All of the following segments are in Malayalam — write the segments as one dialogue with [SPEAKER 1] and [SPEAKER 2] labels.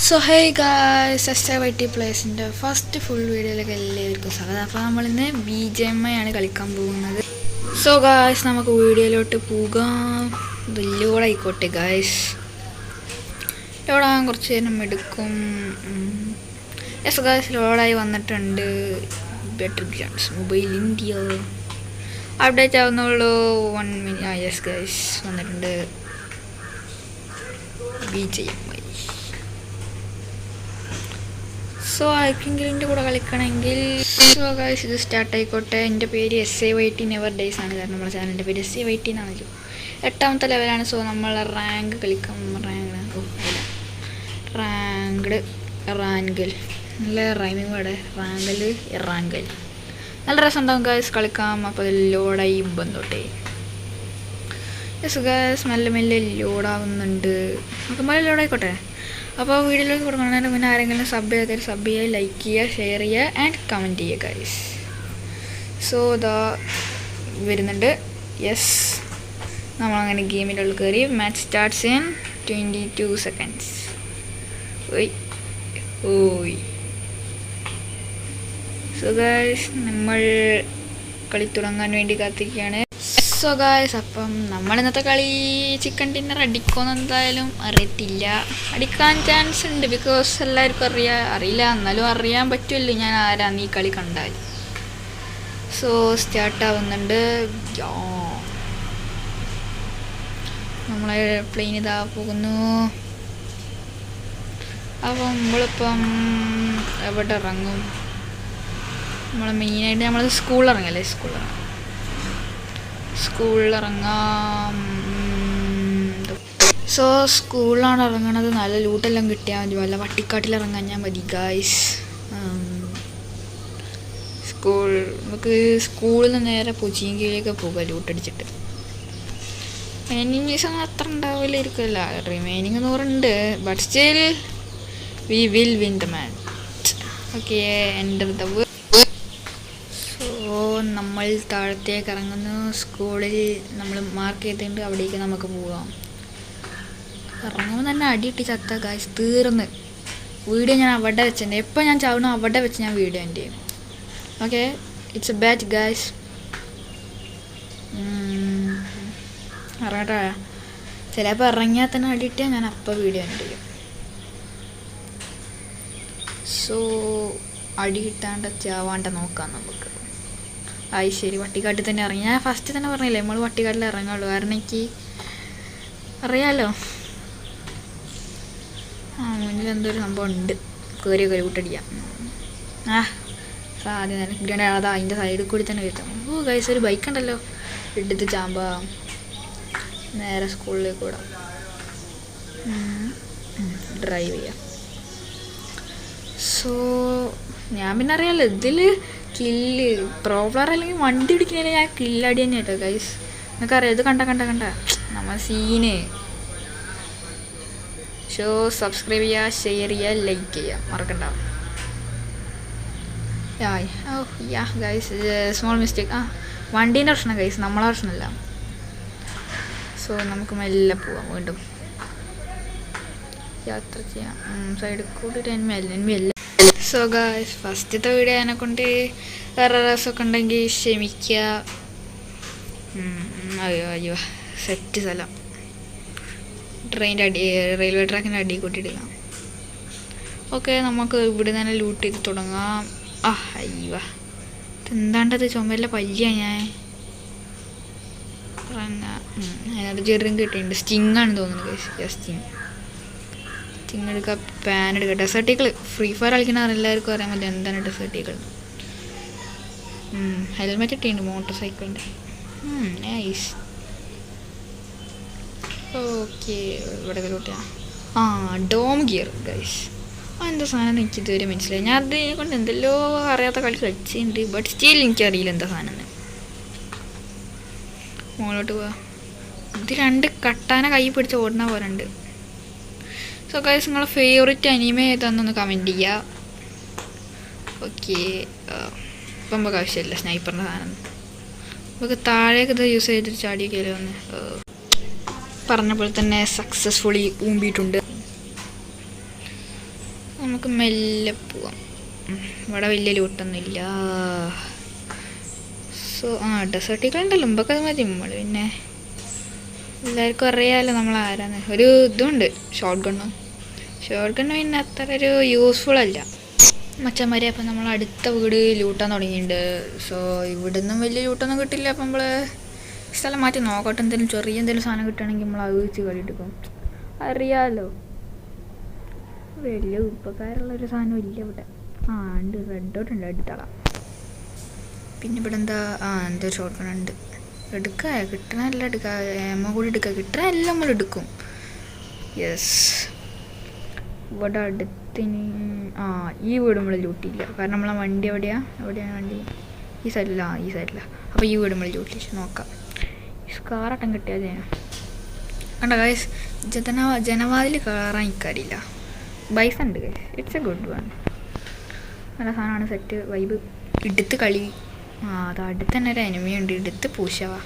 [SPEAKER 1] സോ ഹേ ഗായ്സ്, SAYT പ്ലേസിൻ്റെ ഫസ്റ്റ് ഫുൾ വീഡിയോയിലേക്ക് എല്ലാവർക്കും സ്വാഗതം. അപ്പോൾ നമ്മളിന്ന് BGMI ആണ് കളിക്കാൻ പോകുന്നത്. സോ ഗായ്സ്, നമുക്ക് വീഡിയോയിലോട്ട് പോകാം. ലോഡായിക്കോട്ടെ ഗായ്സ്, ലോഡാകാൻ കുറച്ച് നേരം എടുക്കും. യെസ് ഗായ്സ്, ലോഡായി വന്നിട്ടുണ്ട്. Battlegrounds Mobile India update ആവുന്നുള്ളൂ. 1 മിനിറ്റ്. യെസ് ഗായ്സ്, വന്നിട്ടുണ്ട് BGMI. സോ ആർക്കെങ്കിലും എൻ്റെ കൂടെ കളിക്കണമെങ്കിൽ സോ ഗായ്സ്, ഇത് സ്റ്റാർട്ട് ആയിക്കോട്ടെ. എൻ്റെ പേര് SAYT നെവർ ഡേയ്സ് ആണ്. കാരണം നമ്മുടെ ചാനലിൻ്റെ പേര് SAYT എന്നാണല്ലോ. 8ാമത്തെ ലെവലാണ്. സോ നമ്മൾ റാങ്ക് കളിക്കാം. റാങ്കൽ നല്ല റൈമിങ് വേടെ. റാങ്കൽ നല്ല രസം ഉണ്ടാവും ഗായ്സ് കളിക്കാം. അപ്പോൾ അത് ലോഡായി ബന്ധോട്ടെ. യെസ് ഗായ്സ്, മെല്ലെ മെല്ലെ ലോഡാവുന്നുണ്ട്. നമുക്ക് മെല്ലെ ലോഡായിക്കോട്ടെ. അപ്പോൾ വീഡിയോയിലേക്ക് കൊടുക്കുന്നതിന് മുന്നേ ആരെങ്കിലും സബ് ചെയ്യുക, ലൈക്ക് ചെയ്യുക, ഷെയർ ചെയ്യുക ആൻഡ് കമൻറ്റ് ചെയ്യുക ഗൈസ്. സോ ഇതാ വരുന്നുണ്ട്. യെസ്, നമ്മളങ്ങനെ ഗെയിമിൻ്റെ ഉള്ളിൽ കയറി. Match starts in 22 seconds. ഓയ് സോ ഗൈസ്, നമ്മൾ കളി തുടങ്ങാൻ വേണ്ടി കാത്തിരിക്കുകയാണ്. സോ ഗായ്സ്, അപ്പം നമ്മളിന്നത്തെ കളി ചിക്കൻ ഡിന്നർ അടിക്കുമെന്ന് എന്തായാലും അറിയത്തില്ല. അടിക്കാൻ ചാൻസ് ഉണ്ട്, ബിക്കോസ് എല്ലാവർക്കും അറിയില്ല. എന്നാലും അറിയാൻ പറ്റുമല്ലോ ഞാൻ ആരാന്ന് ഈ കളി കണ്ടാൽ. സോ സ്റ്റാർട്ടാവുന്നുണ്ട്. നമ്മളെ പ്ലെയിൻ ഇതാ പോകുന്നു. അപ്പം നമ്മളിപ്പം എവിടെ ഇറങ്ങും? നമ്മൾ മെയിനായിട്ട് നമ്മൾ സ്കൂളിലിറങ്ങല്ലേ, സ്കൂളിലിറങ്ങാം. സോ സ്കൂളിലാണ് ഇറങ്ങണത്. നല്ല ലൂട്ടെല്ലാം കിട്ടിയാൽ മതി. വല്ല വട്ടിക്കാട്ടിലിറങ്ങാൻ ഞാൻ മതി ഗായ്സ്. നമുക്ക് സ്കൂളിൽ നിന്ന് നേരെ കൊച്ചിയിലേക്ക് പോകാം ലൂട്ടടിച്ചിട്ട്. എനിമീസ് അങ്ങനെ അത്ര ഉണ്ടാവില്ലായിരിക്കുമല്ല. റിമൈനിങ് 100 ഉണ്ട്. But still we will win the match. Okay, enter the world. നമ്മൾ താഴത്തേക്ക് ഇറങ്ങുന്നു. സ്കൂളിൽ നമ്മൾ മാർക്ക് ചെയ്തിട്ടുണ്ട്, അവിടേക്ക് നമുക്ക് പോകാം. ഇറങ്ങുമ്പോൾ തന്നെ അടിയിട്ടി ചത്ത ഗായ്സ്, തീർന്ന്. വീഡിയോ ഞാൻ അവിടെ വെച്ചിട്ടുണ്ട്. എപ്പോൾ ഞാൻ ചാവണോ അവിടെ വെച്ച് ഞാൻ വീഡിയോ എൻ്റെ ചെയ്യും. Okay, it's A bat guys. ഇറങ്ങട്ടെ. ചിലപ്പോൾ ഇറങ്ങിയാൽ തന്നെ അടിയിട്ടാൽ ഞാൻ അപ്പോൾ വീഡിയോ എൻ്റെ ചെയ്യും. സോ അടി കിട്ടാണ്ട് ചാവാണ്ട് നോക്കാം നമുക്ക്. ആയി ശരി, വട്ടിക്കാട്ടിൽ തന്നെ ഇറങ്ങി. ഞാൻ ഫസ്റ്റ് തന്നെ പറഞ്ഞില്ലേ നമ്മൾ വട്ടിക്കാട്ടിൽ ഇറങ്ങുള്ളൂ. കാരണം എനിക്ക് അറിയാമല്ലോ മുന്നിൽ എന്തൊരു സംഭവം ഉണ്ട്. കയറി വിട്ടടിക്കാം. ആദ്യം തന്നെ ഗ്രനേഡ് അതാ അതിൻ്റെ സൈഡിൽ കൂടി തന്നെ വരുത്താം. ഓ ഗൈസ്, ഒരു ബൈക്ക് ഉണ്ടല്ലോ, എടുത്ത് ചാമ്പ നേരെ സ്കൂളിലേക്ക് വിടാം. ഡ്രൈവ് ചെയ്യാം. സോ ഞാൻ പിന്നെ അറിയാമല്ലോ ഇതിൽ കില്ല് പ്രോബ്ലർ അല്ലെങ്കിൽ വണ്ടി പിടിക്കുന്നതിന് ഞാൻ കില്ലടി തന്നെ കേട്ടോ ഗൈസ്. നിനക്കറിയാം, ഇത് കണ്ട നമ്മൾ സീന്. ഷോ സബ്സ്ക്രൈബ് ചെയ്യുക, ഷെയർ ചെയ്യുക, ലൈക്ക് ചെയ്യുക മറക്കണ്ട. Guys, small mistake. വണ്ടീൻ്റെ പ്രശ്നം ഗൈസ്, നമ്മളെ പ്രശ്നമല്ല. സോ നമുക്ക് മെല്ലെ പോവാം. വീണ്ടും യാത്ര ചെയ്യാം. സൈഡിൽ കൂടി ഒരു എൻമി. സോ ഗായ്സ്, ഫസ്റ്റത്തെ വീഡിയോ അതിനെക്കൊണ്ട് വേറെ രസമൊക്കെ ഉണ്ടെങ്കിൽ ക്ഷമിക്കുക. അയ്യോ സെറ്റ് സ്ഥലം. റെയിൽവേ ട്രാക്കിൻ്റെ അടി കൂട്ടിയിടാം. ഓക്കെ, നമുക്ക് ഇവിടെ തന്നെ ലൂട്ട് ചെയ്ത് തുടങ്ങാം. അയ്യോ, എന്താണ്ടത് ചുമല്ല പല്ലിയാ. ഞാൻ അതിനകത്ത് ചെറിയ കിട്ടിയിട്ടുണ്ട്. സ്റ്റിങ്ങാണ് തോന്നുന്നത് ഗൈസ്. സ്റ്റിങ് എടുക്കുക, പാൻ എടുക്കുക. ഡെസേർട്ടികൾ ഫ്രീ ഫയർ കളിക്കുന്ന എല്ലാവർക്കും അറിയാൻ പറ്റും എന്താണ് ഡെസേർട്ടികൾ. ഹെൽമെറ്റ് ഇട്ടിട്ടുണ്ട് മോട്ടോർ സൈക്കിളിൻ്റെ. നൈസ്. ഓക്കെ, ഇവിടെ കൂട്ടിയാ ഡോം ഗിയർ ഗൈസ്. എന്താ സാധനം എനിക്ക് ഇതുവരെ മനസ്സിലായി. ഞാൻ അതിനെ കൊണ്ട് എന്തെല്ലോ അറിയാത്ത കളി കളിച്ചിട്ടുണ്ട്. ബട്ട് സ്റ്റിൽ എനിക്കറിയില്ല എന്താ സാധനം എന്ന്. മുകളിലോട്ട് പോവാ. ഇത് 2 കട്ടാന കൈ പിടിച്ച് ഓടുന്ന പോലെ ഉണ്ട്. സോ ഗൈസ്, നിങ്ങളുടെ ഫേവറേറ്റ് അനിമ ഏതാണെന്നൊന്ന് കമൻറ്റ് ചെയ്യുക. ഓക്കെ, ഇപ്പം നമുക്ക് ആവശ്യമില്ല സ്നൈപ്പറിൻ്റെ സാധനം. നമുക്ക് താഴേക്ക് ഇത് യൂസ് ചെയ്തിട്ട് ചാടിയൊക്കെയല്ലോ ഒന്ന്. പറഞ്ഞ പോലെ തന്നെ സക്സസ്ഫുള്ളി ഊമ്പിയിട്ടുണ്ട്. നമുക്ക് മെല്ലെ പോവാം. ഇവിടെ വലിയ ലൂട്ടൊന്നുമില്ല. സോ ഡെസേർട്ടികളുണ്ടല്ലോ മുമ്പൊക്കെ അത് മതി. നമ്മൾ പിന്നെ എല്ലാവർക്കും അറിയാമല്ലോ നമ്മൾ ആരാന്ന്. ഒരു ഇതുണ്ട് ഷോർട്ട് ഗണ്ണ് പിന്നെ അത്ര ഒരു യൂസ്ഫുൾ അല്ല മച്ചന്മാരെ. അപ്പം നമ്മൾ അടുത്ത വീട് ലൂട്ടാൻ തുടങ്ങിയിട്ടുണ്ട്. സോ ഇവിടെ നിന്നും വലിയ ലൂട്ടൊന്നും കിട്ടില്ല. അപ്പം നമ്മൾ സ്ഥലം മാറ്റി നോക്കട്ടെ. എന്തെങ്കിലും ചെറിയ എന്തെങ്കിലും സാധനം കിട്ടുകയാണെങ്കിൽ നമ്മൾ അത് വെച്ച് കളിയെടുക്കും. അറിയാമല്ലോ വലിയ ഉപകാരമുള്ളൊരു സാധനം ഇല്ല ഇവിടെ. ഉണ്ട് റെഡ് ഡോട്ട് ഉണ്ട് എടുത്താളാം. പിന്നെ ഇവിടെ എന്താ എന്തോ ഷോർട്ട് ഗൺ ഉണ്ട്. എടുക്കുക കിട്ടണമല്ല എടുക്കുക എമ്മ കൂടി എടുക്കുക കിട്ടണമെല്ലാം നമ്മൾ എടുക്കും. യെസ് ഇവിടെ അടുത്തിന് ഈ വീട് നമ്മൾ ലൂട്ടിയില്ല. കാരണം നമ്മളെ വണ്ടി എവിടെയാണ് വണ്ടി? ഈ സൈഡിലാണ്. അപ്പോൾ ഈ വീട് നമ്മൾ ലൂട്ടില്ല. നോക്കാം സ്കാറട്ടം കിട്ടിയാൽ കണ്ട ഗൈസ്. ജനവാതിൽ കയറാൻ എനിക്കറിയില്ല. ബൈസ് ഉണ്ട് guys. It's A good one. നല്ല സാധനമാണ്. Set vibe. എടുത്ത് കളി. അത് അടുത്ത് തന്നെ ഒരു എനിമി ഉണ്ട്. എടുത്ത് പൂശവാ.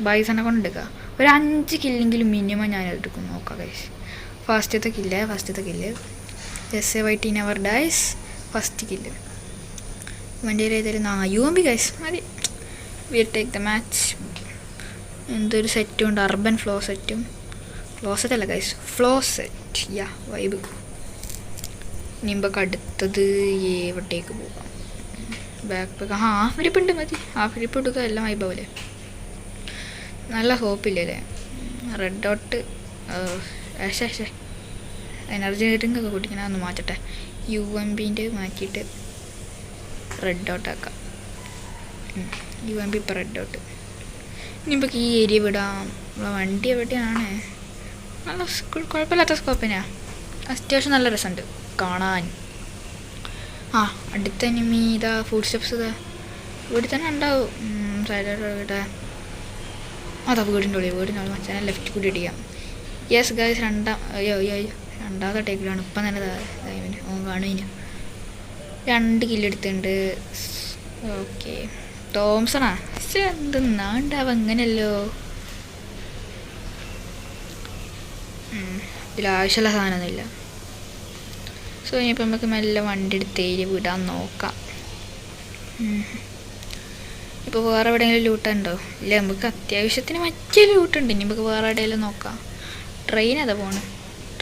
[SPEAKER 1] ബൈസനെ കൊണ്ട് എടുക്കുക. ഒരു 5 കില്ലെങ്കിലും മിനിമം ഞാനത് എടുക്കും. നോക്കാം ഗൈസ്. ഫസ്റ്റത്തെ kill just wait in our dice. First kill വണ്ടിയിൽ ഏതായാലും UMP ഗൈസ് മതി. We take the match. എന്തൊരു സെറ്റും ഉണ്ട്. അർബൻ ഫ്ലോസെറ്റ് അല്ല ഗൈസ്, ഫ്ലോസെറ്റ്. വൈബ്. നിമ്പൊക്കെ അടുത്തത് എവിടേക്ക് പോകാം? Back pack. ഹാഫിരിപ്പുണ്ട് മതി. ഹാഫിരിപ്പ് എടുക്കുക. എല്ലാം വൈബാവല്ലേ. നല്ല ഹോപ്പില്ലല്ലേ. റെഡ് ഡോട്ട് എനർജി ഡ്രിങ്ക് ഒക്കെ കുടിക്കണം. അതൊന്ന് മാറ്റട്ടെ. UMPൻ്റെ മാറ്റിയിട്ട് റെഡ് ഡോട്ട് ആക്കാം. UMP ഇപ്പോൾ റെഡ് ഡോട്ട്. ഇനിയിപ്പോൾ ഈ ഏരിയ വിടാം. നമ്മളെ വണ്ടി എവിടെയാണ്? നല്ല കുഴപ്പമില്ലാത്ത സ്കോപ്പിനാ. അത്യാവശ്യം നല്ല രസമുണ്ട് കാണാൻ. അടുത്ത എനിമി ഇതാ. ഫുഡ് സ്റ്റെപ്സ് ഇതാ ഇവിടെ തന്നെ ഉണ്ടാവും. സൈഡിലോട്ട് അതാ വീടിൻ്റെ ഉള്ളിൽ മച്ചാനെ ലെഫ്റ്റ് കൂടി ഇടിക്കാം. Yes guys. രണ്ടാമത്തെ ടേക്കിലാണ് ഇപ്പം തന്നെ കാണുക. 2 കില്ലെടുത്തിട്ടുണ്ട്. ഓക്കെ തോംസണാ. എന്തെന്നാണ്ടാവും അങ്ങനെയല്ലോ. ഇതിലാവശ്യമുള്ള സാധനമൊന്നുമില്ല. സോ ഇനിയിപ്പോൾ നമുക്ക് മെല്ലെ വണ്ടി എടുത്ത് ഏരിയ വിടാൻ നോക്കാം. ഇപ്പോൾ വേറെ എവിടെയെങ്കിലും ലൂട്ടുണ്ടോ? ഇല്ല. നമുക്ക് അത്യാവശ്യത്തിന് മറ്റേ ലൂട്ടുണ്ട്. ഇനി നമുക്ക് വേറെ എവിടെയെങ്കിലും നോക്കാം. ട്രെയിൻ അതാ പോണ്.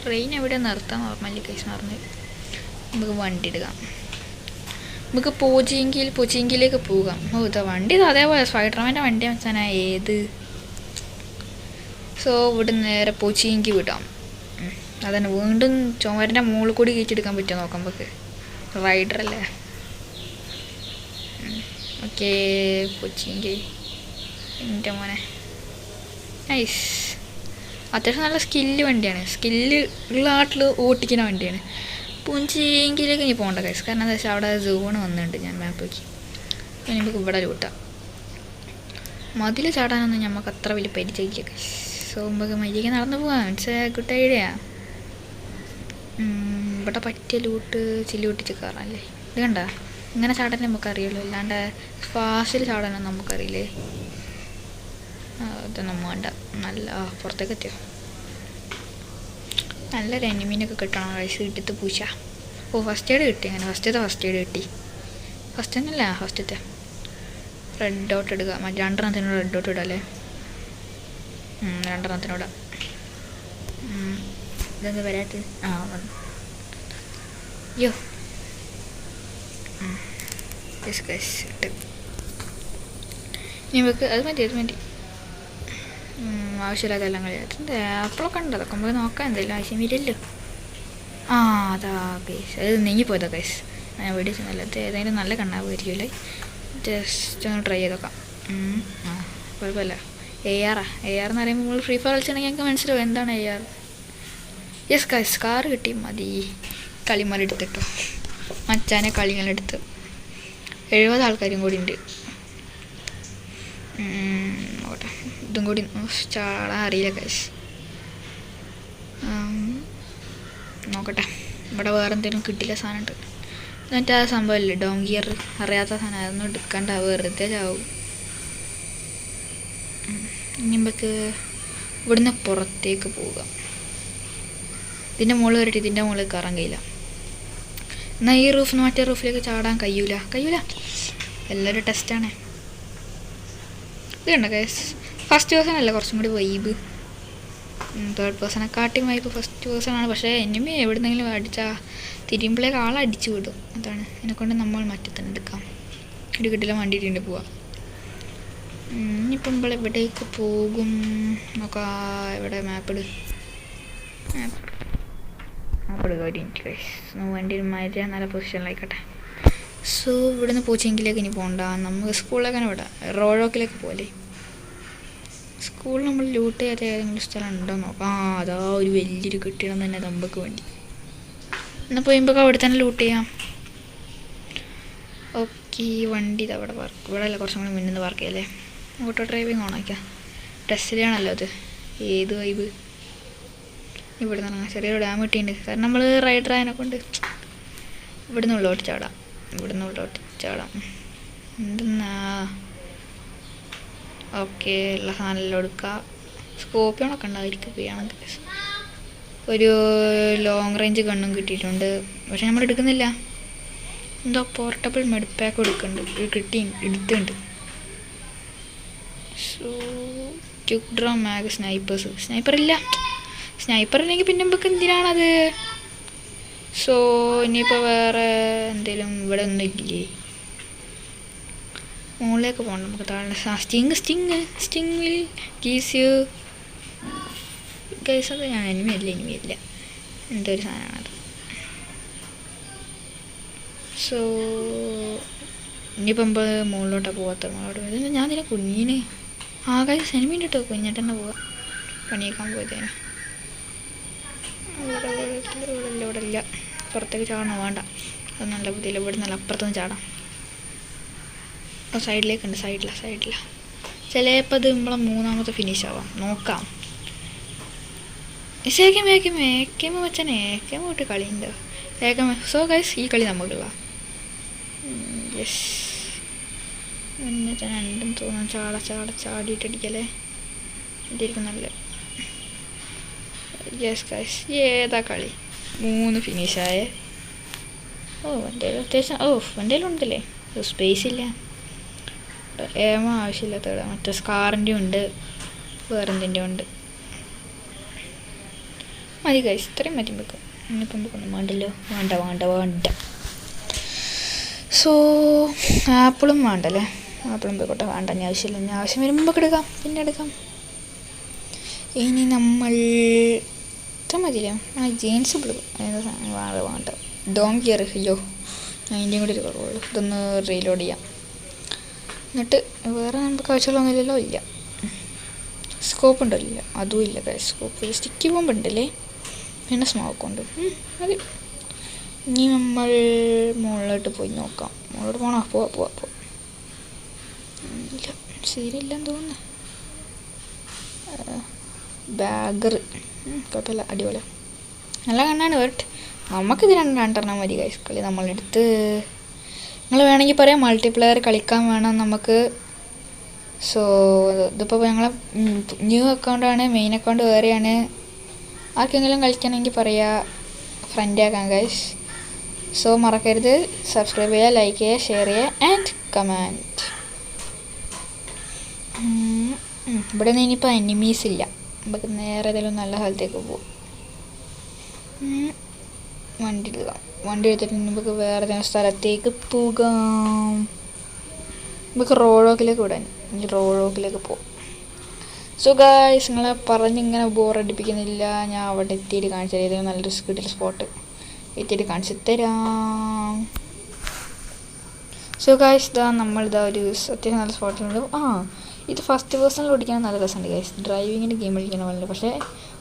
[SPEAKER 1] ട്രെയിൻ എവിടെ നിർത്താം നോർമലി കേസ് പറഞ്ഞ് നമുക്ക് വണ്ടി എടുക്കാം. നമുക്ക് പോച്ചിങ്കിലേക്ക് പോകാം. ഇതാ വണ്ടി അതേപോലെ സ്പൈഡർമാൻ്റെ വണ്ടി വെച്ചാൽ ഏത്. സോ ഇവിടെ നേരെ പോച്ചിങ്കി വിടാം. അതന്നെ വീണ്ടും ചുമരിൻ്റെ മുകളിൽ കൂടി കയറ്റിയെടുക്കാൻ പറ്റുമോ നോക്കാം നമുക്ക്. റൈഡറല്ലേ. ഓക്കെ പോച്ചിങ്കി. എൻ്റെ മോനെ നൈസ്. അത്യാവശ്യം നല്ല സ്കില്ല് വണ്ടിയാണ്. സ്കില്ല് ഉള്ള നാട്ടിൽ ഓട്ടിക്കുന്ന വണ്ടിയാണ്. പൂഞ്ചിങ്കിലേക്ക് ഇനി പോകേണ്ട കേസ്. കാരണം എന്താ വെച്ചാൽ അവിടെ സോണ് വന്നിട്ടുണ്ട്. ഞാൻ മാപ്പ് നോക്കി. അപ്പോൾ നമുക്ക് ഇവിടെ ലൂട്ടാം. മതിൽ ചാടാനൊന്നും നമുക്ക് അത്ര വലിയ പരിചയമില്ല കേസ്. സോ നമുക്ക് മര്യാദയ്ക്ക് നടന്നു പോകാം. It's A good idea. ഇവിടെ പറ്റിയ ചില്ലി പൊട്ടിച്ച് കയറാമല്ലേ. ഇത് കണ്ട ഇങ്ങനെ ചാടാൻ നമുക്കറിയുള്ളൂ. അല്ലാണ്ട് ഫാസ്റ്റിൽ ചാടാനൊന്നും നമുക്കറിയില്ലേ. ഇതൊന്നും വേണ്ട. നല്ല പുറത്തേക്ക് എത്തിയോ. നല്ലൊരു എനിമീനൊക്കെ കിട്ടണം. റൈസ് കിട്ടിയിട്ട് പൂച്ച. ഫസ്റ്റ് എയ്ഡ് കിട്ടി. അങ്ങനെ ഫസ്റ്റ് എയ്ഡ് കിട്ടി. ഫസ്റ്റ് തന്നെയല്ല ഫസ്റ്റത്തെ. റെഡ് ഡോട്ട് എടുക്കുക. മറ്റേ 2 റെഡ് ഡോട്ട് ഇടാം അല്ലേ. 2 ഇടാം. ഇതെന്താ വരാത്ത? വന്നു. യോ ഇട്ട് ഇനി വെക്ക്. അത് മതി. ആവശ്യമില്ലാതെല്ലാം കളിയായിട്ടുണ്ട്. അപ്പോഴൊക്കെ ഉണ്ട്. അതൊക്കെ നമുക്ക് നോക്കാം. എന്തെങ്കിലും ആവശ്യം വരില്ലല്ലോ. അതാ കേസ്. അത് നീങ്ങിപ്പോയതാ കേസ്. ഞാൻ വീഡിയോസ് നല്ലത് ഏതെങ്കിലും നല്ല കണ്ണാവുമായിരിക്കുമല്ലേ. ജസ്റ്റ് ഒന്ന് ട്രൈ ചെയ്ത് നോക്കാം. കുഴപ്പമില്ല. AR എന്ന് പറയുമ്പോൾ നമ്മൾ ഫ്രീ ഫയർ കളിച്ചിട്ടുണ്ടെങ്കിൽ ഞങ്ങൾക്ക് മനസ്സിലാവും എന്താണ് AR. Yes guys. കാർ കിട്ടി. മതി. കളിമലെടുത്തിട്ടോ മച്ചാനെ. കളികളെടുത്ത് 70 ആൾക്കാരും കൂടി ഉണ്ട്. നോക്കട്ടെ. ഇതും കൂടി ചാടാൻ അറിയില്ല ഗൈസ്. നോക്കട്ടെ. ഇവിടെ വേറെ എന്തെങ്കിലും കിട്ടില്ല സാധനം ഉണ്ട്. എന്നിട്ട് ആ സംഭവമല്ലേ ഡോങ്കിയർ. അറിയാത്ത സാധനം. അതൊന്നും എടുക്കണ്ട. വെറുതെ ചാവും. ഇനി നമുക്ക് ഇവിടുന്ന് പുറത്തേക്ക് പോകാം. ഇതിൻ്റെ മുകളിൽ കയറിയിട്ട് ഇതിൻ്റെ മുകളിൽ കയറാൻ കഴിയില്ല. എന്നാൽ ഈ റൂഫിൽ നിന്ന് മറ്റേ റൂഫിലേക്ക് ചാടാൻ കഴിയൂല എല്ലാവരും ടെസ്റ്റാണ്. ഇത് കണ്ടോ ഗൈസ്, ഫസ്റ്റ് പേഴ്സൺ അല്ല കുറച്ചും കൂടി വൈബ്. തേർഡ് പേഴ്സണെക്കാട്ടിയും വൈബ് ഫസ്റ്റ് പേഴ്സണാണ്. പക്ഷേ എനിമി എവിടെന്നെങ്കിലും അടിച്ചാൽ തിരിയുമ്പോഴേക്ക് ആളെ അടിച്ചു വിടും. അതാണ് എന്നെക്കൊണ്ട് നമ്മൾ മറ്റേ തന്നെ എടുക്കാം. ഒരു കിട്ടില്ല വണ്ടിയിട്ടുണ്ട് പോവാം. ഇനിയിപ്പം നമ്മൾ എവിടേക്ക് പോകും നോക്കാം. എവിടെ മാപ്പിട് ഒരു മിനിറ്റ് ഗൈസ്. വണ്ടി മര്യാദ നല്ല പൊസിഷനിലായിക്കോട്ടെ. സോ ഇവിടെ നിന്ന് പോച്ചെങ്കിലേക്ക് ഇനി പോകണ്ട. നമുക്ക് സ്കൂളിലേക്ക് തന്നെ വിടാം. റോഡോക്കിലേക്ക് പോലെ സ്കൂളിൽ നമ്മൾ ലൂട്ട് ചെയ്യാത്ത ഏതെങ്കിലും സ്ഥലം ഉണ്ടോ നോക്കാം. അതാ ഒരു വലിയൊരു കെട്ടിടം തന്നെ നമുക്ക് വേണ്ടി. എന്നാൽ പോയിമ്പോൾ അവിടെ തന്നെ ലൂട്ട് ചെയ്യാം. ഓക്കെ, വണ്ടി ഇത് അവിടെ പാർക്ക്. ഇവിടെ അല്ല കുറച്ചും കൂടി മുന്നിൽ നിന്ന് പാർക്ക് ചെയ്യല്ലേ. Auto driving ഓണാക്കാം. ടെസ്റ്റിലാണല്ലോ അത്. ഏത് വൈബ്. ഇവിടെ നിന്ന് ചെറിയൊരു ഡാം കിട്ടിയിട്ടുണ്ട്. കാരണം നമ്മൾ റൈഡർ ആയതിനെ കൊണ്ട് ഇവിടെ നിന്ന് ഉള്ളോട്ട് ചാടാം. എന്തെന്നാ ഓക്കെ. എല്ലാ സാധനമെല്ലാം എടുക്കുക. സ്കോപ്പിയോണൊക്കെ ഉണ്ടായിരിക്കും ചെയ്യുകയാണെങ്കിൽ. ഒരു ലോങ് റേഞ്ച് ഗണ്ണും കിട്ടിയിട്ടുണ്ട്. പക്ഷെ നമ്മൾ എടുക്കുന്നില്ല. എന്തോ പോർട്ടബിൾ മെഡ് പാക്ക് എടുത്തിട്ടുണ്ട്. സോ ക്യുക്ക് ഡ്രോ മാഗ് സ്നൈപ്പറില്ല. സ്നൈപ്പർ ഇല്ലെങ്കിൽ പിന്നെ നമുക്ക് എന്തിനാണത്. സോ ഇനിയിപ്പോൾ വേറെ എന്തെങ്കിലും ഇവിടെ ഒന്നും ഇല്ലേ. മുകളിലേക്ക് പോകണം നമുക്ക്. താഴെ sting will gives you guys. അത് ഞാൻ എനിമിയല്ല എന്തൊരു സാധനമാണത്. സോ ഇനിയിപ്പം മുകളിലോട്ടാണ് മുകളിലോട്ട് ഞാൻ ഇതിനെ കുഞ്ഞിന് ഗൈസ് എനിമീൻ്റെ ഇട്ടോ കുഞ്ഞിട്ട് തന്നെ പോവാം. പണിയേക്കാൻ പോയതേനെ. ഇവിടെ ഇല്ല. പുറത്തേക്ക് ചാടണോ വേണ്ട. അത് നല്ല ബുദ്ധിയില്ല. ഇവിടെ നല്ല അപ്പുറത്തുനിന്ന് ചാടാം. സൈഡിലേക്കുണ്ട്. സൈഡില ചിലപ്പോൾ അത് നമ്മളെ മൂന്നാമത്തെ ഫിനിഷ് ആവാം. നോക്കാം. ഏക്കേമ വെച്ചാൽ ഏക്കേമ വിട്ട് കളിയുണ്ടോ ഏക്കേമ. സോ ഗൈസ് ഈ കളി നമുക്കുള്ള യെസ്. എന്നുവെച്ചാൽ രണ്ടും തോന്നുന്നു ചാടിയിട്ടടിക്കല്ലേ. ഇതായിരിക്കും നല്ല. യെസ് ഗൈസ്, ഏതാ കളി 3 ഫിനിഷായേ. വണ്ടിയിലും ഉണ്ടല്ലേ. സ്പേസ് ഇല്ല. ആവശ്യമില്ലാത്ത മറ്റേ സ്കാറിൻ്റെ ഉണ്ട്, വേറെന്തിൻ്റെ ഉണ്ട്. മതി ഗൈസ്, ഇത്രയും മതി വെക്കും. ഇനിയിപ്പം വെക്കൊന്നും വേണ്ടല്ലോ. വേണ്ട. സോ ആപ്പിളും വേണ്ടല്ലേ. ആപ്പിളും പോയിക്കോട്ടെ. വേണ്ട, ഞാൻ ആവശ്യമില്ല. ഞാൻ ആവശ്യം വരുമ്പോൾ എടുക്കാം, പിന്നെ എടുക്കാം. ഇനി നമ്മൾ ഇത്ര മതിയില്ല. ജീൻസ് ബ്ലൂ വേണ്ട. ഡോങ്കി അറിയില്ലോ. അതിൻ്റെയും കൂടി ഒരു കുറവുള്ളൂ. ഇതൊന്ന് റീലോഡ് ചെയ്യാം. എന്നിട്ട് വേറെ നമുക്ക് ആവശ്യമുള്ളൊന്നുമില്ലല്ലോ. ഇല്ല. സ്കോപ്പ് ഉണ്ടല്ലോ. അതും ഇല്ല ഗൈസ്. സ്കോപ്പ് സ്റ്റിക്കി ബോംബ് ഉണ്ടല്ലേ. പിന്നെ സ്മോക്കുണ്ട്. മതി. ഇനി നമ്മൾ മുകളിലോട്ട് പോയി നോക്കാം. മുകളിലോട്ട് പോകണോ? പോവാം. ഇല്ല, ശരിയില്ലെന്ന് തോന്നുന്നു. ബാഗർ കുഴപ്പമില്ല, അടിപൊളി നല്ല കണ്ണാണ്. ബട്ട് നമുക്കിത് രണ്ടെണ്ണം മതി ഗൈസ്. കളി നമ്മളെടുത്ത് നിങ്ങൾ വേണമെങ്കിൽ പറയാം മൾട്ടിപ്ലെയർ കളിക്കാൻ വേണം നമുക്ക്. സോ ഇതിപ്പോൾ ഞങ്ങളെ ന്യൂ അക്കൗണ്ടാണ്. മെയിൻ അക്കൗണ്ട് വേറെയാണ്. ആർക്കെങ്കിലും കളിക്കണമെങ്കിൽ പറയാം, ഫ്രണ്ട് ആക്കാം ഗൈസ്. സോ മറക്കരുത് സബ്സ്ക്രൈബ് ചെയ്യുക, ലൈക്ക് ചെയ്യുക, ഷെയർ ചെയ്യുക ആൻഡ് കമൻറ്റ്. ഇവിടെ നിന്ന് ഇനിയിപ്പോൾ എനിമീസ് ഇല്ല. നമുക്ക് നേരെ ഏതെങ്കിലും നല്ല സ്ഥലത്തേക്ക് പോകും. വണ്ടി എടുത്തിട്ട് നമുക്ക് വേറെ ഏതെങ്കിലും സ്ഥലത്തേക്ക് പോകാം. നമുക്ക് റോഡോക്കിലേക്ക് വിടാൻ. ഇനി റോഡോക്കിലേക്ക് പോകും. സോ ഗൈസ്, നിങ്ങളെ പറഞ്ഞിങ്ങനെ ബോറടിപ്പിക്കുന്നില്ല. ഞാൻ അവിടെ എത്തിയിട്ട് കാണിച്ചു തരാം. ഏതെങ്കിലും നല്ലൊരു കിട്ടിയ സ്പോട്ട് എത്തിയിട്ട് കാണിച്ചു തരാം. സോ ഗൈസ്, നമ്മളിതാ ഒരു അത്യാവശ്യം നല്ല സ്പോട്ടിലുണ്ട്. ഇത് ഫസ്റ്റ് പേഴ്സണിൽ ഓടിക്കാൻ നല്ല രസമുണ്ട് ഗൈസ്. ഡ്രൈവിങ്ങിൻ്റെ ഗെയിം കളിക്കുന്ന പോലെ. പക്ഷേ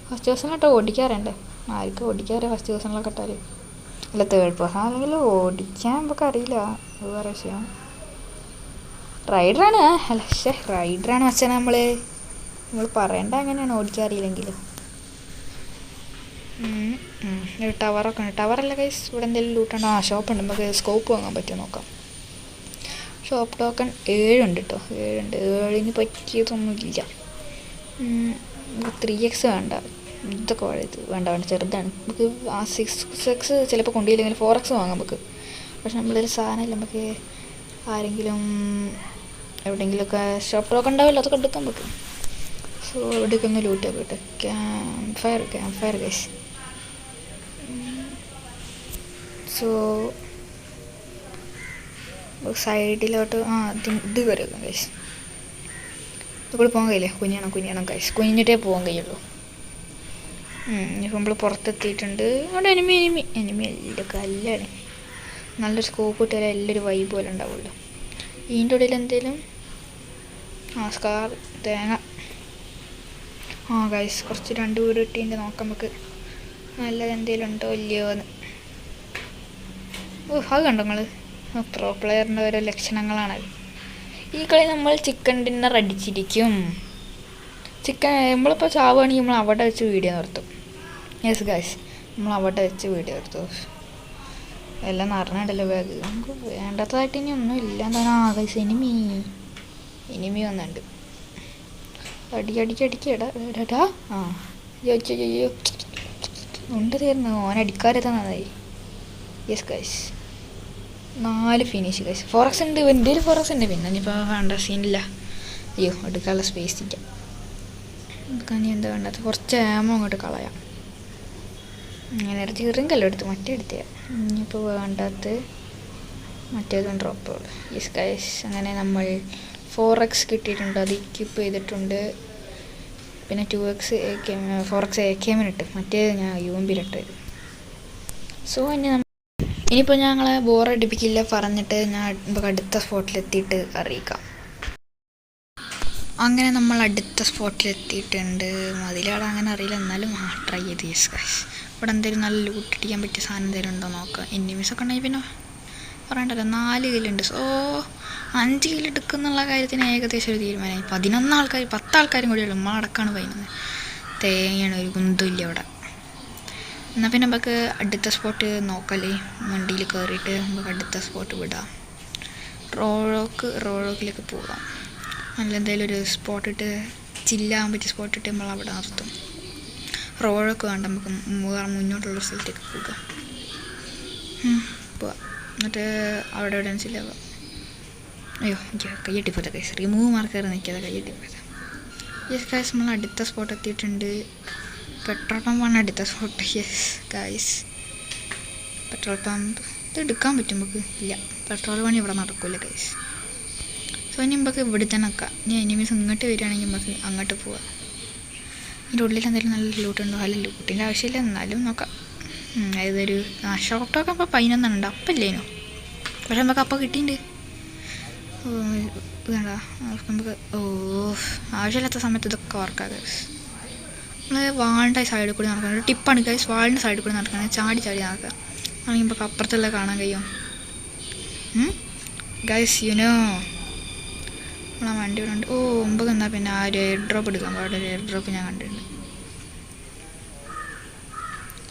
[SPEAKER 1] ഫസ്റ്റ് പേഴ്സണിലാട്ടോ ഓടിക്കാറുണ്ട്. ആർക്കും ഓടിക്കാറില്ല ഫസ്റ്റ് പേഴ്സണിലൊക്കെ ഇട്ടാൽ. അല്ല, തേർഡ് പേഴ്സൺ അല്ലെങ്കിൽ ഓടിക്കാൻ നമുക്ക് അറിയില്ല. അത് വേറെ വിഷയം. റൈഡറാണ്. റൈഡറാണ് വെച്ചാൽ നമ്മൾ പറയേണ്ട അങ്ങനെയാണ് ഓടിക്കാറിയില്ലെങ്കിൽ. ടവറൊക്കെ ഉണ്ട്. ടവറല്ല ഗൈസ്. ഇവിടെ എന്തെങ്കിലും ലൂട്ടുണ്ടോ? ഷോപ്പുണ്ട്. നമുക്ക് സ്കോപ്പ് വാങ്ങാൻ പറ്റുമോ നോക്കാം. ഷോപ്പ് ടോക്കൺ 7 ഉണ്ട് കേട്ടോ. 7 പറ്റിയതൊന്നുമില്ല. 3x വേണ്ട. ഇതൊക്കെ ഇത് വേണ്ട വേണ്ട ചെറുതാണ് നമുക്ക്. ആ 6x ചിലപ്പോൾ കൊണ്ടുപോയില്ലെങ്കിൽ 4x വാങ്ങാം നമുക്ക്. പക്ഷെ നമ്മളൊരു സാധനമില്ല നമുക്ക്. ആരെങ്കിലും എവിടെയെങ്കിലുമൊക്കെ ഷോപ്പ് ടോക്ക് ഉണ്ടാവില്ല, അതൊക്കെ എടുക്കാൻ പറ്റും. സോ എവിടെയൊക്കെ ഒന്ന് ലൂട്ട് ആക്കിയിട്ട് ക്യാമ്പ് ഫയർ ഗൈസ്. സോ സൈഡിലോട്ട് ഇത് കയറി വെക്കാം ഗൈസ്. ഇതുകൂടെ പോകാൻ കഴിയില്ലേ? കുഞ്ഞണം ഗൈസ്, കുഞ്ഞിട്ടേ പോകാൻ കഴിയുള്ളൂ. ഇപ്പം നമ്മൾ പുറത്തെത്തിയിട്ടുണ്ട്. അവിടെ എനിമി എല്ലാം കല്ലാണ്. നല്ലൊരു സ്കോപ്പ് കിട്ടിയാലേ എല്ലാവരും വൈബ് പോലെ ഉണ്ടാവുള്ളൂ. ഇതിൻ്റെ ഉള്ളിൽ എന്തെങ്കിലും സ്കാർ തേങ്ങ ഗൈസ് കുറച്ച് 2 വീട് കിട്ടിയിട്ട് നോക്കാം നമുക്ക് നല്ലത് എന്തെങ്കിലും ഉണ്ടോ ഇല്ലയോ എന്ന്. അത് കണ്ടോ നിങ്ങൾ? പ്രോ പ്ലെയറിൻ്റെ ഓരോ ലക്ഷണങ്ങളാണത്. ഈ കളി നമ്മൾ ചിക്കൻ ഡിന്നർ അടിച്ചിരിക്കും. നമ്മളിപ്പോൾ ചാവുകയാണെങ്കിൽ നമ്മൾ അവിടെ വെച്ച് വീഡിയോ നിർത്തും. യെസ് ഗൈസ്, നമ്മൾ അവിടെ വെച്ച് വീഡിയോ എടുത്തു. എല്ലാം നിറഞ്ഞിട്ടല്ലോ ബാഗ്. നമുക്ക് വേണ്ടാത്തതായിട്ട് ഇനി ഒന്നും ഇല്ല. എന്താണ് ഗൈസ് എനിമി വന്നുണ്ട്. അടിക്കടാ. അയ്യോ ഉണ്ട് തീർന്നു. ഓനടിക്കാരെത്താൻ നന്നായി. Yes guys 4 finish guys. 4x ഉണ്ട്, എന്തെങ്കിലും 4x ഉണ്ട്. പിന്നെ ഇനിയിപ്പോൾ വേണ്ട സീനില്ല. അയ്യോ എടുക്കാനുള്ള സ്പേസ് ഇല്ല. എടുക്കാൻ എന്താ വേണ്ടത്? കുറച്ച് ആമോ അങ്ങോട്ട് കളയാം. അങ്ങനെ ചെറുങ്കല്ലോ എടുത്ത് മറ്റേ എടുത്തേ. ഇനിയിപ്പോൾ വേണ്ടത് മറ്റേതും ഡ്രോപ്പ്. യെസ് ഗൈസ് അങ്ങനെ നമ്മൾ 4x കിട്ടിയിട്ടുണ്ട്. അത് ഇക്വിപ്പ് ചെയ്തിട്ടുണ്ട്. പിന്നെ 4x AKM ഇട്ട്, മറ്റേത് ഞാൻ UMP ഇട്ടത്. സോ ഇനിയിപ്പോൾ ഞങ്ങളെ ബോറടിപ്പിക്കില്ല പറഞ്ഞിട്ട് ഞാൻ നമുക്ക് അടുത്ത സ്പോട്ടിലെത്തിയിട്ട് അറിയിക്കാം. അങ്ങനെ നമ്മൾ അടുത്ത സ്പോട്ടിലെത്തിയിട്ടുണ്ട്. മതിലാടെ അങ്ങനെ അറിയില്ല, എന്നാലും ട്രൈ ചെയ്ത്. യെസ് ഗൈസ് ഇവിടെ എന്തെങ്കിലും നല്ല ലൂട്ടിക്കാൻ പറ്റിയ സാധനം എന്തെങ്കിലും ഉണ്ടോ നോക്കാം. എനിമീസൊക്കെ ഉണ്ടെങ്കിൽ പിന്നെ പറയണ്ടല്ലോ. 4 കില്ലുണ്ട്. സോ 5 കില്ല് എടുക്കുന്നുള്ള കാര്യത്തിന് ഏകദേശം ഒരു തീരുമാനമായി. 10 ആൾക്കാരും കൂടിയുള്ളൂ. നമ്മളടക്കാണ് പറയുന്നത്. തേങ്ങയാണ്, ഒരു കുന്തുമില്ല അവിടെ. എന്നാൽ പിന്നെ നമുക്ക് അടുത്ത സ്പോട്ട് നോക്കല്ലേ. വണ്ടിയിൽ കയറിയിട്ട് നമുക്ക് അടുത്ത സ്പോട്ട് വിടാം. റോളോക്കിലേക്ക് പോകാം. നല്ല എന്തെങ്കിലും ഒരു സ്പോട്ടിട്ട് ചില്ലാകാൻ പറ്റിയ സ്പോട്ടിട്ട് നമ്മൾ അവിടെ നിർത്തും. റോളൊക്കെ വേണ്ട, നമുക്ക് മുന്നോട്ടുള്ള സ്ഥലത്തേക്ക് പോകാം. എന്നിട്ട് അവിടെ എവിടെയാണ് ചില്ലാവാം. അയ്യോ എനിക്ക് കയ്യെട്ടിപ്പോയത് ഗൈസ്. റിമൂവ് മാർക്കർ നിൽക്കാതെ കയ്യെട്ടിപ്പോയത്. യെസ് ഗൈസ് നമ്മൾ അടുത്ത സ്പോട്ട് എത്തിയിട്ടുണ്ട്. പെട്രോൾ പമ്പാണ് അടുത്ത spot. Yes guys petrol pump ഇത് എടുക്കാൻ പറ്റും നമുക്ക്. ഇല്ല, പെട്രോൾ പണി ഇവിടെ നടക്കില്ല ഗൈസ്. സോ ഇനി നമുക്ക് ഇവിടെ തന്നെ നിൽക്കാം. ഇനി എനിമീസ് ഇങ്ങോട്ട് വരികയാണെങ്കിൽ നമുക്ക് അങ്ങോട്ട് പോവാം. ഇതിൻ്റെ ഉള്ളിൽ എന്തെങ്കിലും നല്ല ലൂട്ടുണ്ടോ? അല്ല ലൂട്ടിൻ്റെ ആവശ്യമില്ല, എന്നാലും നോക്കാം. അതൊരു ഷോപ്പ് ടോക്ക് അപ്പോൾ 11 ഉണ്ട്. അപ്പല്ലേനോ? പക്ഷെ നമുക്ക് അപ്പം കിട്ടിയിട്ടുണ്ട്. വേണ്ട നമുക്ക് ആവശ്യമില്ലാത്ത സമയത്ത് ഇതൊക്കെ ഓർക്കാം ഗൈസ്. നമ്മൾ വാളിൻ്റെ സൈഡിൽ കൂടി നടക്കണം. ഒരു ടിപ്പാണ് ഗൈസ്, വാളിൻ്റെ സൈഡിൽ കൂടി നടക്കണം. ചാടി നടക്കുക ആണെങ്കിൽ നമുക്ക് അപ്പുറത്തുള്ള കാണാൻ കഴിയും ഗൈസ്. യുനോ നമ്മളാ വണ്ടി ഇവിടെ ഉണ്ട്. 9 എന്നാൽ പിന്നെ ആ ഒരു എയർ ഡ്രോപ്പ് എടുക്കാൻ പാടില്ല. ഒരു എയർ ഡ്രോപ്പ് ഞാൻ കണ്ടിട്ടുണ്ട്.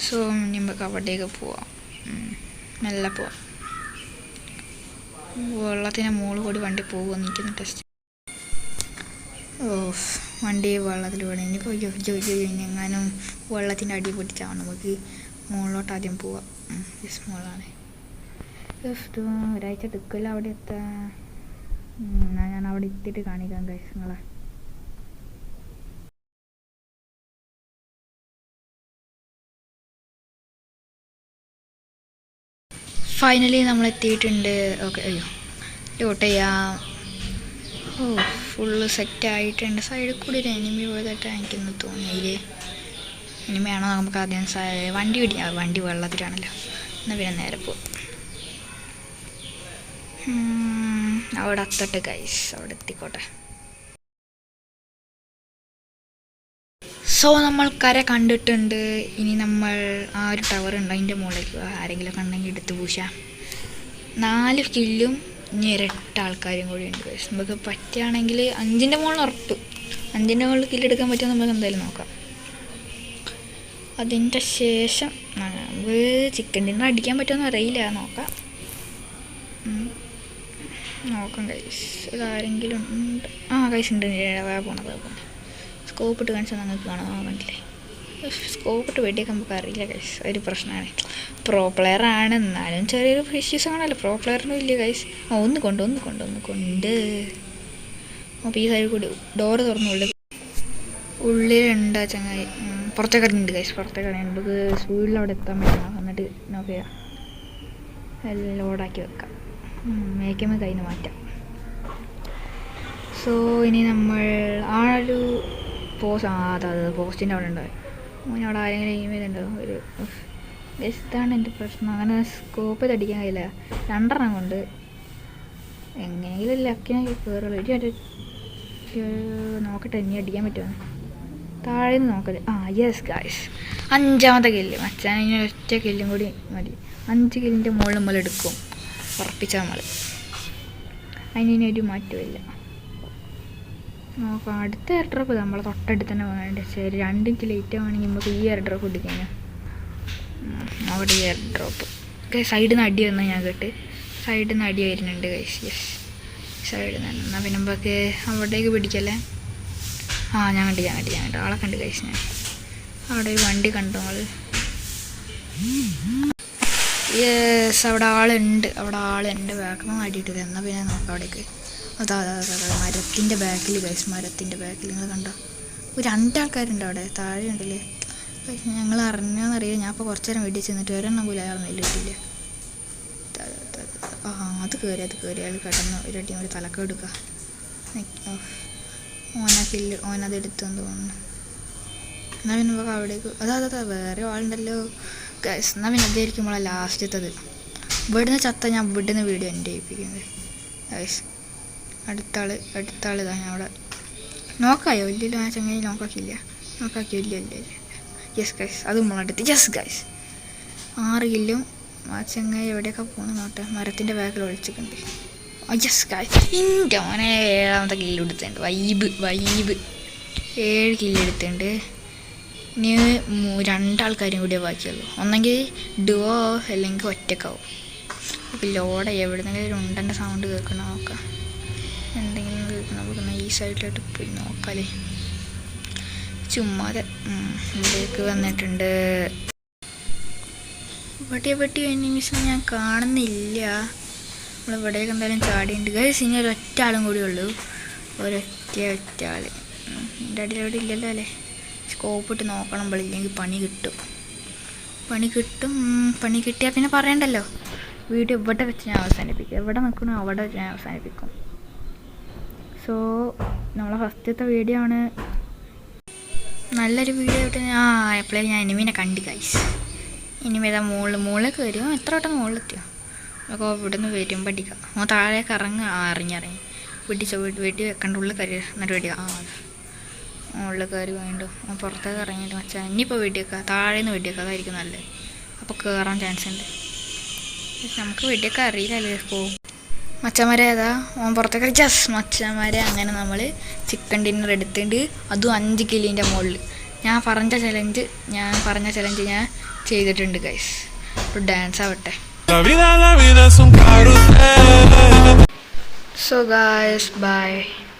[SPEAKER 1] സോ ഇനി നമുക്ക് അവിടേക്ക് പോവാം. മെല്ലെ പോവാം. വെള്ളത്തിൻ്റെ മുകളിൽ കൂടി വണ്ടി പോകുമെന്ന് എനിക്കൊന്ന് ടെസ്റ്റ്. വണ്ടി വെള്ളത്തിൽ വീണ്. ഇനിയിപ്പോൾ എങ്ങാനും വെള്ളത്തിൻ്റെ അടി പൊട്ടിച്ചാണ്. നമുക്ക് മുകളിലോട്ട് ആദ്യം പോവാം. യെസ് മുകളാണ്. ഒരാഴ്ച എടുക്കില്ല അവിടെ എത്താൻ. എന്നാൽ ഞാൻ അവിടെ എത്തിയിട്ട് കാണിക്കാം ഗൈസ് നിങ്ങളെ. ഫൈനലി നമ്മൾ എത്തിയിട്ടുണ്ട്. ഓക്കെ അയ്യോ ലൂട്ട് ചെയ്യാം. ഫുള്ള് സെറ്റായിട്ടുണ്ട്. സൈഡിൽ കൂടി ഒരു എനിമി പോയതായിട്ട് എനിക്കൊന്ന് തോന്നിയില്ലേ. എനിമിയാണോ നമുക്ക് ആദ്യം വണ്ടി പിടിക്കാം. വണ്ടി വെള്ളത്തിലാണല്ലോ. എന്നാൽ പിന്നെ നേരെ പോകും. അവിടെ എത്തട്ടെ ഗൈസ്, അവിടെ എത്തിക്കോട്ടെ. സോ നമ്മൾ കര കണ്ടിട്ടുണ്ട്. ഇനി നമ്മൾ ആ ഒരു ടവർ ഉണ്ട് അതിൻ്റെ മുകളിലേക്ക് ആരെങ്കിലും ഉണ്ടെങ്കിൽ എടുത്ത് പൂശാം. 4 കില്ലും ഇനി 8 ആൾക്കാരും കൂടി ഉണ്ട് ഗൈസ്. നമുക്ക് പറ്റുകയാണെങ്കിൽ 5ൻ്റെ മുകളിൽ ഉറപ്പ്. 5ൻ്റെ മുകളിൽ കില്ലെടുക്കാൻ പറ്റുമോ നമുക്ക് എന്തായാലും നോക്കാം. അതിൻ്റെ ശേഷം ചിക്കൻ ഡിന്നർ അടിക്കാൻ പറ്റുമെന്ന് അറിയില്ല, നോക്കാം ഗൈസ്. ഇതാരെങ്കിലും ഉണ്ട്? ഗൈസ് ഉണ്ട്. പോണത് സ്കോപ്പ് ഇട്ട് കാണിച്ചാൽ നിങ്ങൾക്ക് കാണാൻ കണ്ടില്ലേ. സ്കോപ്പിട്ട് വെടിയൊക്കെ നമുക്ക് അറിയില്ല ഗൈസ്, ഒരു പ്രശ്നമാണ്. പ്രോ പ്ലെയർ ആണ്, എന്നാലും ചെറിയൊരു ഇഷ്യൂസ് ആണല്ലോ. പ്രോ പ്ലെയറിനും ഇല്ല ഗൈസ്. ഒന്ന് കൊണ്ട് അപ്പോൾ ഈ സൈഡിൽ കൂടി ഡോറ് തുറന്നു ഉള്ളിലുണ്ടാ ചങ്ങായി. പുറത്തേക്ക് ഇറങ്ങിയിട്ടുണ്ട് ഗൈസ്, പുറത്തേക്ക് ഇറങ്ങിയിട്ട് നമുക്ക് സ്പീഡിൽ അവിടെ എത്താൻ പറ്റണം. എന്നിട്ട് നോക്ക് ചെയ്യാം, എല്ലാം ലോഡാക്കി വെക്കാം, മേക്കുമ്പോൾ കയ്യിൽ നിന്ന് മാറ്റാം. സോ ഇനി നമ്മൾ ആ ഒരു പോസ്റ്റിൻ്റെ അവിടെ ഉണ്ടാവും. അങ്ങനെ അവിടെ ആരെങ്കിലും ഇമെയിൽ ഉണ്ടാവും. ഒരു ഇതാണ് എൻ്റെ പ്രശ്നം. അങ്ങനെ സ്കോപ്പ് തടിക്കാൻ കഴിയില്ല. 2 കൊണ്ട് എങ്ങനെയെങ്കിലും ലക്കിനൊക്കെ കയറുള്ളൂ. നോക്കട്ടെ ഇനി അടിക്കാൻ പറ്റുമോ, താഴെ നിന്ന് നോക്കല്ലേ. യെസ് ഗായ്സ്, 5ാമത്തെ കില്ല്. മച്ചാൻ ഇനി ഒറ്റ കില്ലും കൂടി മതി. 5 കില്ലിൻ്റെ മുകളിൽ നമ്മൾ എടുക്കും, ഉറപ്പിച്ച നമ്മൾ. അതിന് ഒരു മാറ്റമില്ല. നോക്കാം, അടുത്ത എയർ ഡ്രോപ്പ് നമ്മളെ തൊട്ടടുത്ത് തന്നെ പോകാനുണ്ട്. ശരി, 2 കിലോ ലേറ്റ് ആണെങ്കിൽ നമുക്ക് ഈ എയർ ഡ്രോപ്പ് ഇടിക്കാൻ. അവിടെ ഈ എയർ ഡ്രോപ്പ് സൈഡിൽ നിന്ന് അടി വന്നാൽ ഞാൻ കേട്ട് സൈഡിൽ നിന്ന് അടി വരുന്നുണ്ട് ഗൈസ്. യെസ്, സൈഡിൽ നിന്ന്. എന്നാൽ പിന്നെ നമുക്ക് അവിടേക്ക് പിടിക്കല്ലേ. ഞാൻ കണ്ടു ആളെ കണ്ട് ഗൈസ്. ഞാൻ അവിടെ ഒരു വണ്ടി കണ്ടു നമ്മൾ. യെസ്, അവിടെ ആളുണ്ട്. ബാക്കിൽ നിന്ന് അടിയിട്ടില്ല. എന്നാൽ പിന്നെ നോക്കാം അവിടേക്ക്. അതാ മരത്തിൻ്റെ ബാക്കിൽ ഗൈസ്, മരത്തിൻ്റെ ബാക്കിൽ നിങ്ങൾ കണ്ടോ, 2 ആൾക്കാരുണ്ട് അവിടെ. താഴെ ഉണ്ടല്ലേ. ഞങ്ങൾ അറിഞ്ഞാന്നറിയാം. ഞാൻ ഇപ്പോൾ കുറച്ച് നേരം വീട്ടിൽ ചെന്നിട്ട് ഒരെണ്ണം പോലും അയാൾ നെല്ലിട്ടില്ല. അത് കയറി അയാൾ കിടന്ന് ഒരു അടി ഒരു തലക്കം എടുക്കുക. ഓനത് എടുത്തെന്ന് തോന്നുന്നു. എന്നാൽ പിന്നെ നമുക്ക് അവിടേക്ക് അതാ വേറെ ആളുണ്ടല്ലോ ഗൈസ്. എന്നാൽ പിന്നെ അതായിരിക്കും നമ്മളെ ലാസ്റ്റത്തത്. ഇവിടുന്ന് ചത്ത ഞാൻ ഇവിടുന്ന് വീഡിയോ എൻ്റെ ചെയ്യിപ്പിക്കുന്നത് ഗൈസ്. അടുത്ത ആൾ ഇതാ. ഞാൻ അവിടെ നോക്കായോ ഇല്ലല്ലോ. ആ ചങ്ങായി നോക്കാക്കിയോ ഇല്ല. യെസ് ഗൈസ്, അത് നമ്മളടുത്ത്. Yes guys, 6 കില്ലും. ആ ചങ്ങായി എവിടെയൊക്കെ പോകുന്നു നോട്ടെ. മരത്തിൻ്റെ ബാക്കിൽ ഒളിച്ചിട്ടുണ്ട്. യെസ് ഗൈസ്, എൻ്റെ മോനെ 7ാമത്തെ കില്ല് എടുത്തിട്ടുണ്ട്. വൈബ് 7 കില്ല് എടുത്തിട്ടുണ്ട്. ഇനി 2 ആൾക്കാരും കൂടിയേ ബാക്കിയുള്ളൂ. ഒന്നെങ്കിൽ ഡുവോ അല്ലെങ്കിൽ ഒറ്റക്കാവും. അപ്പോൾ ലോഡ് എവിടെന്നെങ്കിലും ഉണ്ടെൻ്റെ സൗണ്ട് കേൾക്കണം. നോക്കാം, എന്തെങ്കിലും കേൾക്കണം. നമുക്ക് ഈ സൈഡിലോട്ട് പോയി നോക്കാല്ലേ. ചുമ്മാതെ ഇവിടേക്ക് വന്നിട്ടുണ്ട്. ഇവിടെ എനിമീസിനെ ഞാൻ കാണുന്നില്ല. നമ്മളിവിടേക്ക് എന്തായാലും ചാടിയുണ്ട് ഗൈസ്. ഇനി ഒരൊറ്റ ആളും കൂടി ഉള്ളൂ. ഒരൊറ്റ ആൾ. എൻ്റെ അടിയിലവിടെ ഇല്ലല്ലോ അല്ലേ. സ്കോപ്പ് ഇട്ട് നോക്കണം. ഇല്ലെങ്കിൽ പണി കിട്ടിയാൽ പിന്നെ പറയണ്ടല്ലോ. വീഡിയോ ഇവിടെ വെച്ച് ഞാൻ അവസാനിപ്പിക്കും. എവിടെ നിൽക്കണോ അവിടെ വെച്ച് ഞാൻ അവസാനിപ്പിക്കും. സോ നമ്മളെ ഫസ്റ്റത്തെ വീഡിയോ ആണ്. നല്ലൊരു വീഡിയോ ആയിട്ട് എപ്പോഴും ഞാൻ എനിമീനെ കണ്ടു ഗൈസ്. ഇനിമേ ഇതാ മുകളിൽ കയറിയോ, എത്ര വട്ടം മുകളിലെത്തിയോ. അപ്പോൾ ഇവിടുന്ന് വരുമ്പോൾ അടിക്കാം. താഴേക്ക് ഇറങ്ങി വെട്ടി വെക്കണ്ട. ഉള്ളിൽ കയറി എന്നിട്ട് വെടിക്കാം. മുകളിൽ കയറി വീണ്ടും പുറത്തേക്ക് ഇറങ്ങിയിട്ട് മച്ചാൻ ഇനിയിപ്പോൾ വെടിവെക്കുക. താഴെ നിന്ന് വെടിവെക്കുക, അതായിരിക്കും നല്ലത്. അപ്പോൾ കയറാൻ ചാൻസ് ഉണ്ട്. നമുക്ക് വെടിയൊക്കെ അറിയില്ലല്ലേ. പോകും മച്ചന്മാരെ ഏതാ പുറത്തേക്ക്. മച്ചന്മാരെ അങ്ങനെ നമ്മൾ ചിക്കൻ ഡിന്നർ എടുത്തിട്ടുണ്ട്. അതും 5 കില്ലിൻ്റെ മുകളിൽ. ഞാൻ പറഞ്ഞ ചലഞ്ച് ഞാൻ ചെയ്തിട്ടുണ്ട് ഗൈസ്. ഒരു ഡാൻസ് ആവട്ടെ. So guys bye.